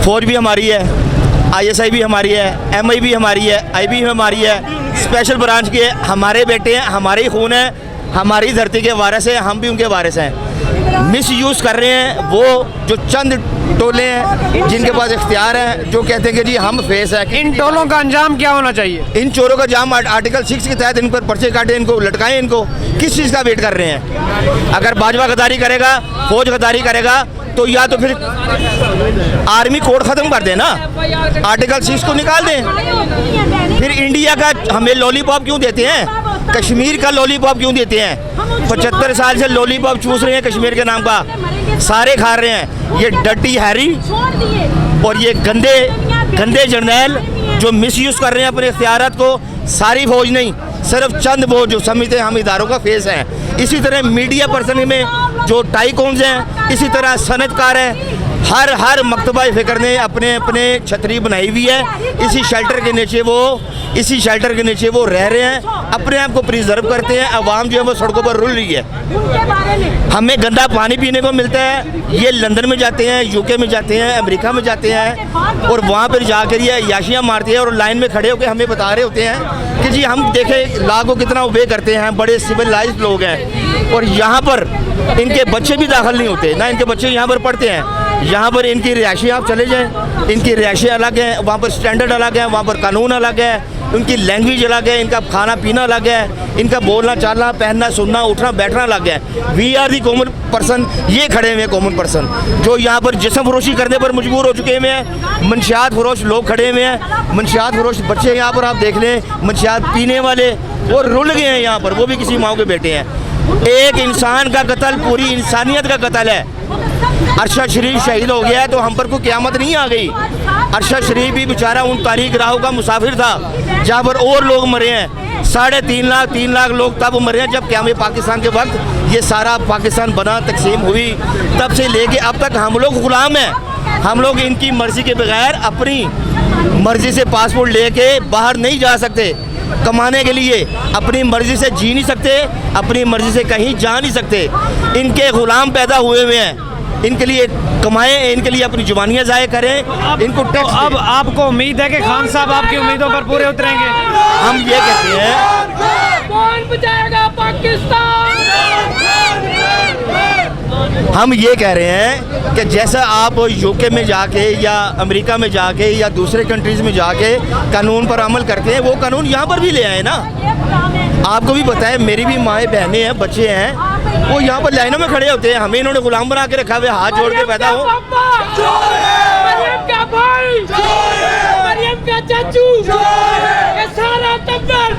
फौज भी हमारी है, ISI भी हमारी है, MI भी हमारी है, IB भी हमारी है, स्पेशल ब्रांच के हमारे बेटे हैं, हमारे ही खून है, हमारी धरती के वारिस हैं, हम भी उनके वारिस हैं। मिस यूज़ कर रहे हैं वो जो चंद टोले हैं जिनके पास इख्तियार है, जो कहते हैं कि जी हम फेस है। इन टोलों का अंजाम क्या होना चाहिए? इन चोरों का जाम आर्टिकल 6 के तहत इन पर पर्चे काटें, इनको लटकाएं। इनको किस चीज़ का वेट कर रहे हैं? अगर भाजपा गद्दारी करेगा, फौज गद्दारी करेगा, तो या तो फिर आर्मी कोड ख़त्म कर देना, आर्टिकल 6 को निकाल दें। फिर इंडिया का हमें लॉलीपॉप क्यों देते हैं? कश्मीर का लॉलीपॉप क्यों देते हैं? 75 साल से लॉलीपॉप चूस रहे हैं कश्मीर के नाम का, सारे खा रहे हैं। ये डर्टी हैरी और ये गंदे गंदे जर्नैल जो मिसयूज़ कर रहे हैं अपने इख्तियारात को। सारी फौज नहीं, सिर्फ चंद वो जो समझते हैं हम इदारों का फेस हैं। इसी तरह मीडिया पर्सन में जो टाइकून्स हैं, इसी तरह सनतकार हैं। हर मकतबा फ़िक्र ने अपने अपने छतरी बनाई हुई है। इसी शेल्टर के नीचे वो रह रहे हैं, अपने आप को प्रिजर्व करते हैं। अवाम जो है वो सड़कों पर रुल रही है। हमें गंदा पानी पीने को मिलता है। ये लंदन में जाते हैं, UK में जाते हैं, अमेरिका में जाते हैं और वहाँ पर जाकर ये याशियाँ मारते हैं और लाइन में खड़े होकर हमें बता रहे होते हैं कि जी हम देखें ला को कितना ओबे करते हैं, बड़े सिविलाइज्ड लोग हैं। और यहाँ पर इनके बच्चे भी दाखिल नहीं होते, ना इनके बच्चे यहाँ पर पढ़ते हैं। यहाँ पर इनकी रिहायशी आप चले जाएं, इनकी रिहायशी अलग है, वहाँ पर स्टैंडर्ड अलग है, वहाँ पर कानून अलग है, उनकी लैंग्वेज अलग है, इनका खाना पीना अलग है, इनका बोलना चालना पहनना सुनना उठना बैठना अलग है। We are the common person, ये खड़े हुए हैं कॉमन पर्सन जो यहाँ पर जिस्म फरोशी करने पर मजबूर हो चुके हुए हैं। मंशियात फरोश लोग खड़े हुए हैं, मंशियात फरोश बच्चे यहाँ पर आप देख लें, मंशियात पीने वाले वो रुल गए हैं यहाँ पर, वो भी किसी माँ के बेटे हैं। एक इंसान का कत्ल पूरी इंसानियत का कत्ल है। अरशद शरीफ शहीद हो गया तो हम पर कोई क़यामत नहीं आ गई। अरशद शरीफ भी बेचारा उन तारीख राहों का मुसाफिर था जहाँ पर और लोग मरे हैं। 3.5 लाख लोग तब मरे हैं जब क़याम पाकिस्तान के वक्त ये सारा पाकिस्तान बना, तकसीम हुई। तब से लेके अब तक हम लोग ग़ुलाम हैं। हम लोग इनकी मर्ज़ी के बगैर अपनी मर्ज़ी से पासपोर्ट लेके बाहर नहीं जा सकते। कमाने के लिए अपनी मर्ज़ी से जी नहीं सकते, अपनी मर्ज़ी से कहीं जा नहीं सकते। इनके ग़ुलाम पैदा हुए हुए हैं, इनके लिए कमाएं, इनके लिए अपनी जुबानियाँ ज़ाय करें, इनको तो अब आपको उम्मीद है कि खान साहब आपकी उम्मीदों पर पूरे उतरेंगे? हम ये कहते हैं कौन बचाएगा पाकिस्तान? हम ये कह रहे हैं कि जैसा आप UK में जाके या अमेरिका में जाके या दूसरे कंट्रीज़ में जाके कानून पर अमल करते हैं, वो कानून यहाँ पर भी ले आए ना। आपको भी पता है, मेरी भी माएँ बहनें हैं, बच्चे हैं, वो यहाँ पर लाइनों में खड़े होते हैं। हमें इन्होंने गुलाम बना के रखा हुआ, हाथ जोड़ के पैदा हो। मरियम का भाई, मरियम का चाचू, ये सारा टब्बर